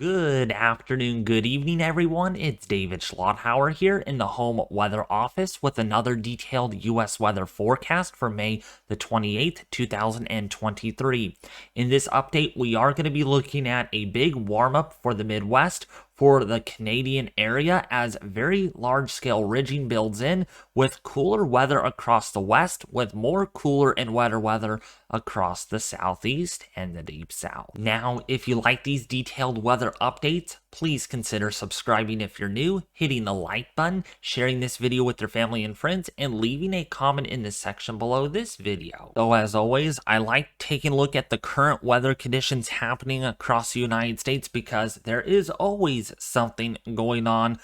Good afternoon, good evening, everyone. It's David Schlotthauer here in the home weather office with another detailed U.S. weather forecast for May the 28th, 2023. In this update, we are going to be looking at a big warm up for the Midwest for the Canadian area as very large-scale ridging builds in with cooler weather across the west with more cooler and wetter weather across the southeast and the deep south. Now, if you like these detailed weather updates, please consider subscribing if you're new, hitting the like button, sharing this video with your family and friends, and leaving a comment in the section below this video. So as always, I like taking a look at the current weather conditions happening across the United States because there is always something going on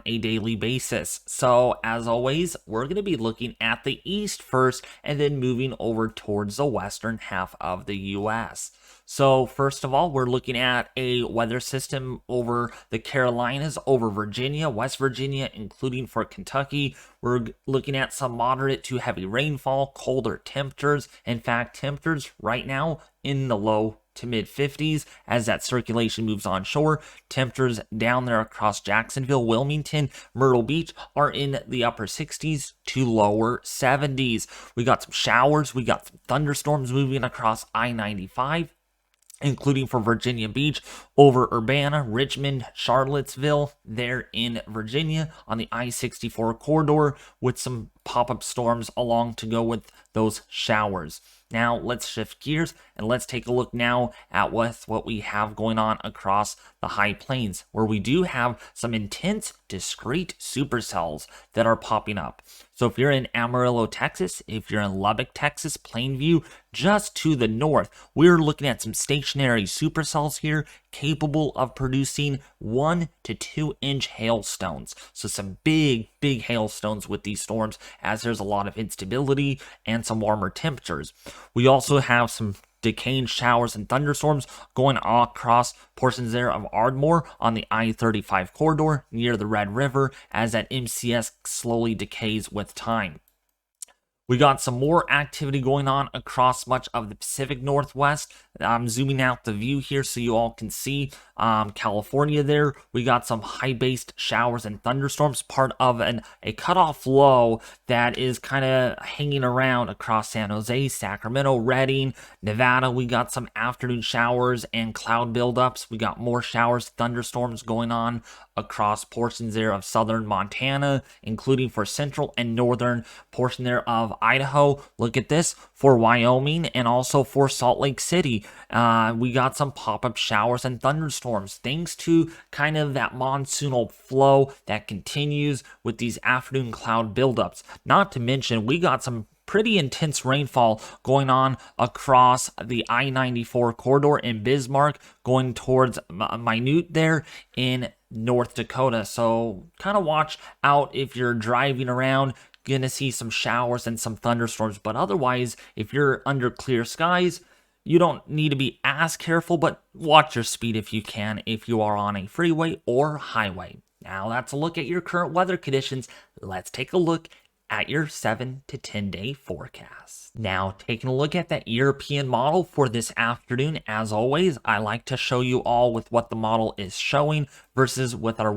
a daily basis. So as always, we're going to be looking at the east first and then moving over towards the western half of the US. So first of all, we're looking at a weather system over the Carolinas, over Virginia, West Virginia, including for Kentucky. We're looking at some moderate to heavy rainfall, colder temperatures. In fact, temperatures right now in the low to mid 50s as that circulation moves onshore. Temperatures down there across Jacksonville, Wilmington, Myrtle Beach are in the upper 60s to lower 70s. We got some showers, we got some thunderstorms moving across I-95, including for Virginia Beach, over Urbana, Richmond, Charlottesville, there in Virginia on the I-64 corridor with some pop-up storms along to go with those showers. Now let's shift gears and let's take a look now at what we have going on across the high plains, where we do have some intense discrete supercells that are popping up. So if you're in Amarillo, Texas, if you're in Lubbock, Texas, Plainview, just to the north, we're looking at some stationary supercells here capable of producing 1 to 2 inch hailstones. So some big hailstones with these storms as there's a lot of instability and some warmer temperatures. We also have some decaying showers and thunderstorms going across portions there of Ardmore on the I-35 corridor near the Red River as that MCS slowly decays with time. We got some more activity going on across much of the Pacific Northwest. I'm zooming out the view here so you all can see California there. We got some high-based showers and thunderstorms, part of a cutoff low that is kind of hanging around across San Jose, Sacramento, Redding, Nevada. We got some afternoon showers and cloud buildups. We got more showers, thunderstorms going on across portions there of southern Montana, including for central and northern portion there of Idaho. Look at this for Wyoming and also for Salt Lake City. We got some pop-up showers and thunderstorms thanks to kind of that monsoonal flow that continues with these afternoon cloud buildups. Not to mention, we got some pretty intense rainfall going on across the I-94 corridor in Bismarck, going towards Minute there in North Dakota. So kind of watch out if you're driving around. Gonna see some showers and some thunderstorms, but otherwise, if you're under clear skies, you don't need to be as careful, but watch your speed if you can, if you are on a freeway or highway. Now that's a look at your current weather conditions. Let's take a look at your 7 to 10 day forecast. Now, taking a look at that European model for this afternoon, as always, I like to show you all with what the model is showing versus with our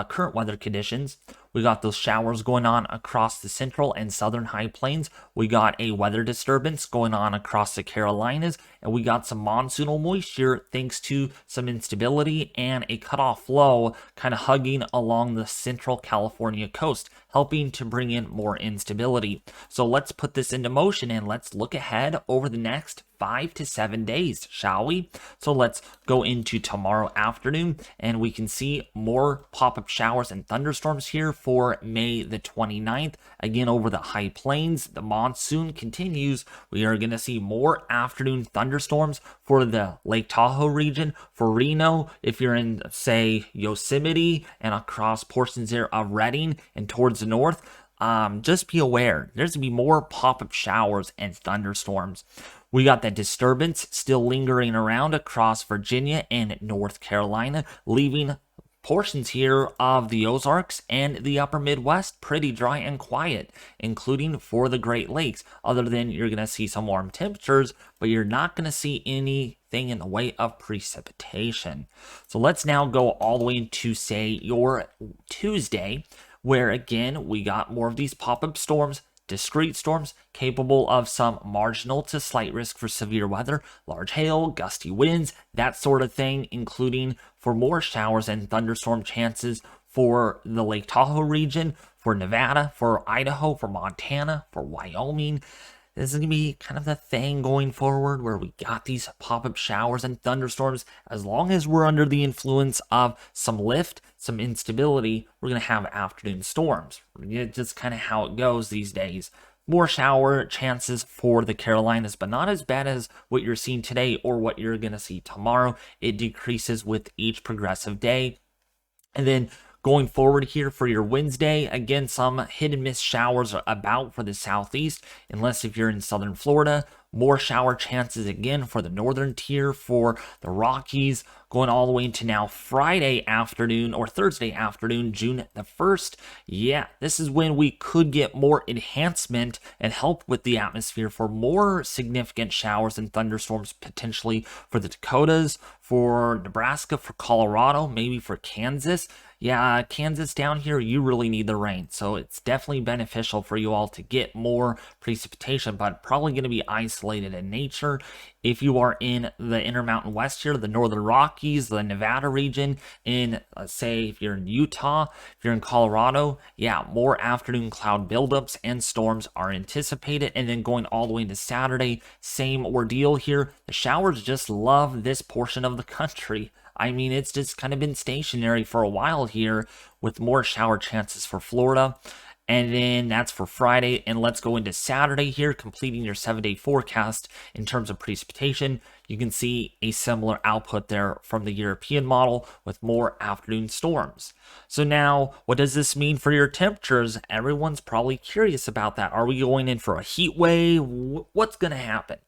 current weather conditions. We got those showers going on across the central and southern high plains. We got a weather disturbance going on across the Carolinas, and we got some monsoonal moisture thanks to some instability and a cutoff low kind of hugging along the central California coast, helping to bring in more instability. So let's put this into motion and let's look ahead over the next 5 to 7 days, shall we? So let's go into tomorrow afternoon and we can see more pop-up showers and thunderstorms here for May the 29th. Again, over the high plains, the monsoon continues. We are going to see more afternoon thunderstorms for the Lake Tahoe region, for Reno, if you're in, say, Yosemite and across portions there of Redding and towards the north. Just be aware, there's going to be more pop-up showers and thunderstorms. We got that disturbance still lingering around across Virginia and North Carolina, leaving portions here of the Ozarks and the upper Midwest pretty dry and quiet, including for the Great Lakes. Other than you're going to see some warm temperatures, but you're not going to see anything in the way of precipitation. So let's now go all the way into, say, your Tuesday, where again we got more of these pop-up storms, discrete storms capable of some marginal to slight risk for severe weather, large hail, gusty winds, that sort of thing, including for more showers and thunderstorm chances for the Lake Tahoe region, for Nevada, for Idaho, for Montana, for Wyoming. This is going to be kind of the thing going forward where we got these pop-up showers and thunderstorms. As long as we're under the influence of some lift, some instability, we're going to have afternoon storms. It's just kind of how it goes these days. More shower chances for the Carolinas, but not as bad as what you're seeing today or what you're going to see tomorrow. It decreases with each progressive day. And then going forward here for your Wednesday, again, some hit and miss showers are about for the southeast, unless if you're in southern Florida. More shower chances again for the northern tier, for the Rockies, going all the way into now Friday afternoon or Thursday afternoon, June the 1st. Yeah, this is when we could get more enhancement and help with the atmosphere for more significant showers and thunderstorms, potentially for the Dakotas, for Nebraska, for Colorado, maybe for Kansas. Yeah, Kansas down here, you really need the rain. So it's definitely beneficial for you all to get more precipitation, but probably going to be isolated in nature. If you are in the Intermountain West here, the Northern Rockies, the Nevada region, in, say, if you're in Utah, if you're in Colorado, yeah, more afternoon cloud buildups and storms are anticipated. And then going all the way into Saturday, same ordeal here. The showers just love this portion of the country. I mean, it's just kind of been stationary for a while here with more shower chances for Florida. And then that's for Friday. And let's go into Saturday here, completing your 7-day forecast in terms of precipitation. You can see a similar output there from the European model with more afternoon storms. So now, what does this mean for your temperatures? Everyone's probably curious about that. Are we going in for a heat wave? What's going to happen?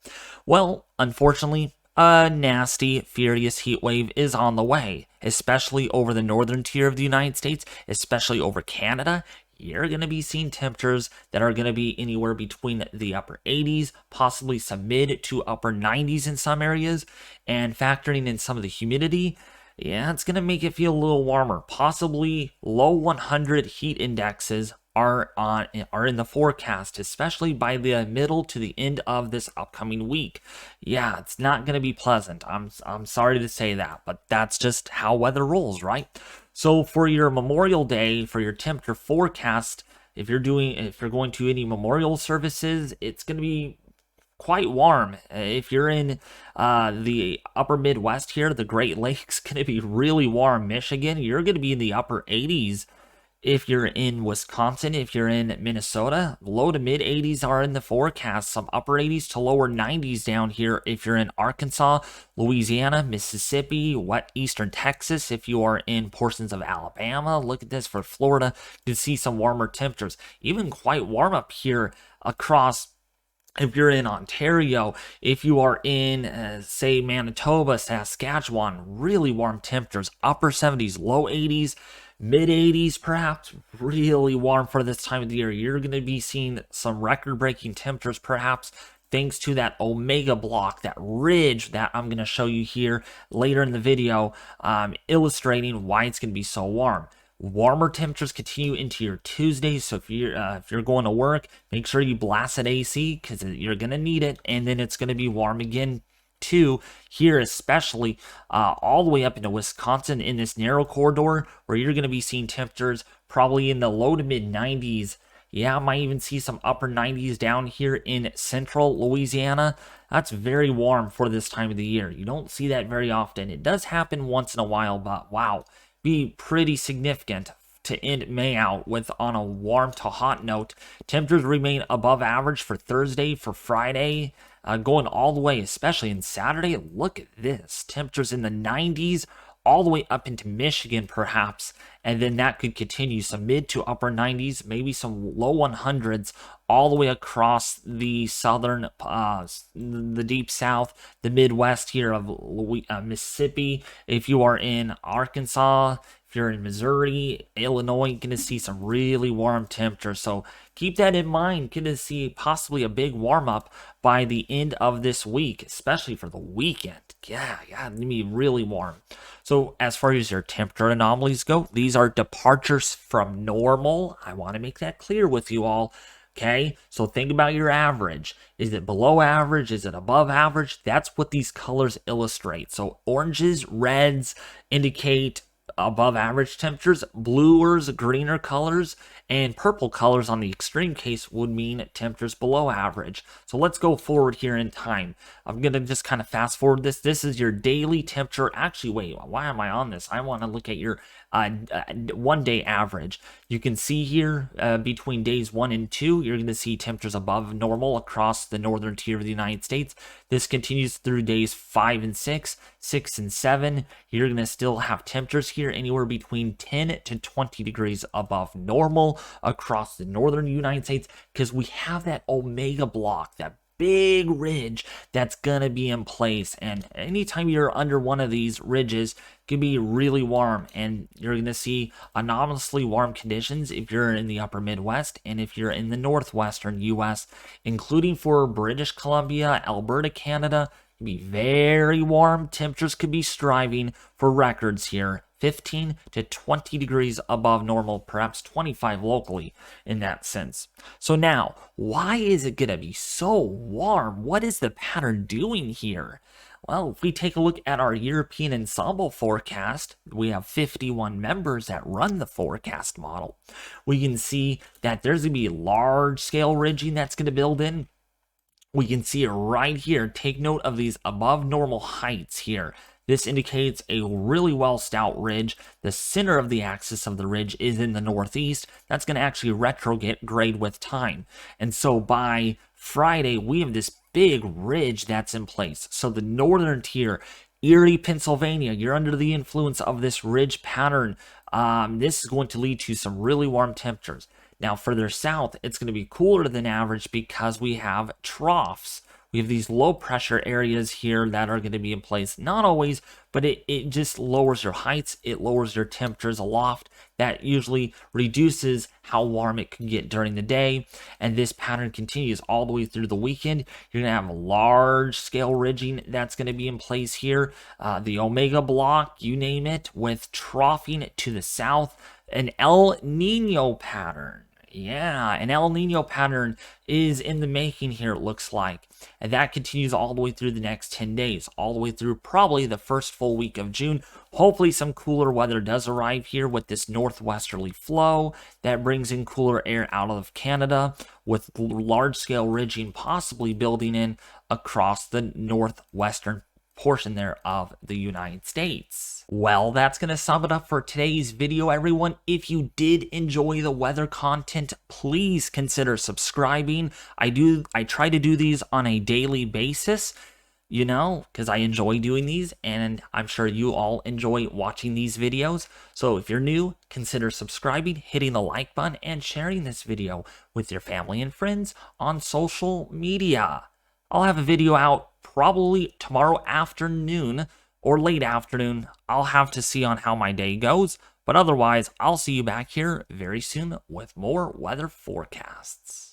Well, unfortunately, a nasty, furious heat wave is on the way, especially over the northern tier of the United States, especially over Canada. You're going to be seeing temperatures that are going to be anywhere between the upper 80s, possibly some mid to upper 90s in some areas, and factoring in some of the humidity, yeah, it's going to make it feel a little warmer. Possibly low 100 heat indexes are in the forecast, especially by the middle to the end of this upcoming week. Yeah, it's not going to be pleasant. I'm sorry to say that, but that's just how weather rolls, right? So for your Memorial Day, for your temperature forecast, if you're going to any memorial services, it's going to be quite warm. If you're in the upper Midwest here, the Great Lakes going to be really warm. Michigan, you're going to be in the upper 80s. If you're in Wisconsin, if you're in Minnesota, low to mid 80s are in the forecast. Some upper 80s to lower 90s down here. If you're in Arkansas, Louisiana, Mississippi, eastern Texas, if you are in portions of Alabama, look at this for Florida, you can see some warmer temperatures. Even quite warm up here across. If you're in Ontario, if you are in, say, Manitoba, Saskatchewan, really warm temperatures, upper 70s, low 80s, mid 80s perhaps, really warm for this time of the year. You're going to be seeing some record-breaking temperatures perhaps thanks to that omega block, that ridge that I'm going to show you here later in the video, illustrating why it's going to be so warm. Warmer temperatures continue into your Tuesday, so if you're going to work, make sure you blast that AC because you're going to need it, and then it's going to be warm again too here, especially all the way up into Wisconsin in this narrow corridor where you're going to be seeing temperatures probably in the low to mid 90s. Yeah, I might even see some upper 90s down here in central Louisiana. That's very warm for this time of the year. You don't see that very often. It does happen once in a while, but wow, be pretty significant to end May out with on a warm to hot note. Temperatures remain above average for Thursday, for Friday, going all the way, especially in Saturday. Look at this. Temperatures in the 90s all the way up into Michigan, perhaps, and then that could continue some mid to upper 90s, maybe some low 100s, all the way across the southern, the deep south, the Midwest here of Mississippi. If you are in Arkansas, If you're in Missouri, Illinois, you're going to see some really warm temperatures. So keep that in mind. Going to see possibly a big warm up by the end of this week, especially for the weekend. Yeah, it's going to be really warm. So as far as your temperature anomalies go, these are departures from normal. I want to make that clear with you all. Okay, so think about your average. Is it below average? Is it above average? That's what these colors illustrate. So oranges, reds indicate above average temperatures, bluers, greener colors, and purple colors on the extreme case would mean temperatures below average. So let's go forward here in time. I'm going to just kind of fast forward this. This is your daily temperature. Actually, wait, why am I on this? I want to look at your 1 day average. You can see here between days 1 and 2, you're going to see temperatures above normal across the northern tier of the United States. This continues through days 5 and 6, 6 and 7. You're going to still have temperatures here anywhere between 10 to 20 degrees above normal across the northern United States, because we have that omega block, that big ridge that's gonna be in place, and anytime you're under one of these ridges, it can be really warm, and you're gonna see anomalously warm conditions if you're in the upper Midwest and if you're in the northwestern US, including for British Columbia, Alberta, Canada. It can be very warm. Temperatures could be striving for records here, 15 to 20 degrees above normal, perhaps 25 locally in that sense. So now, why is it going to be so warm? What is the pattern doing here? Well, if we take a look at our European ensemble forecast, we have 51 members that run the forecast model. We can see that there's going to be large scale ridging that's going to build in. We can see it right here. Take note of these above normal heights here. This indicates a really well stout ridge. The center of the axis of the ridge is in the northeast. That's going to actually retrograde with time. And so by Friday, we have this big ridge that's in place. So the northern tier, Erie, Pennsylvania, you're under the influence of this ridge pattern. This is going to lead to some really warm temperatures. Now further south, it's going to be cooler than average because we have troughs. We have these low pressure areas here that are going to be in place. Not always, but it just lowers your heights. It lowers your temperatures aloft. That usually reduces how warm it can get during the day. And this pattern continues all the way through the weekend. You're going to have large scale ridging that's going to be in place here. The Omega block, you name it, with troughing to the south. An El Nino pattern. Yeah, an El Nino pattern is in the making here, it looks like. And that continues all the way through the next 10 days, all the way through probably the first full week of June. Hopefully some cooler weather does arrive here with this northwesterly flow that brings in cooler air out of Canada, with large-scale ridging possibly building in across the northwestern portion there of the United States. Well, that's going to sum it up for today's video, everyone. If you did enjoy the weather content, please consider subscribing. I try to do these on a daily basis, you know, because I enjoy doing these, and I'm sure you all enjoy watching these videos. So if you're new, consider subscribing, hitting the like button, and sharing this video with your family and friends on social media. I'll have a video out probably tomorrow afternoon or late afternoon. I'll have to see on how my day goes, but otherwise, I'll see you back here very soon with more weather forecasts.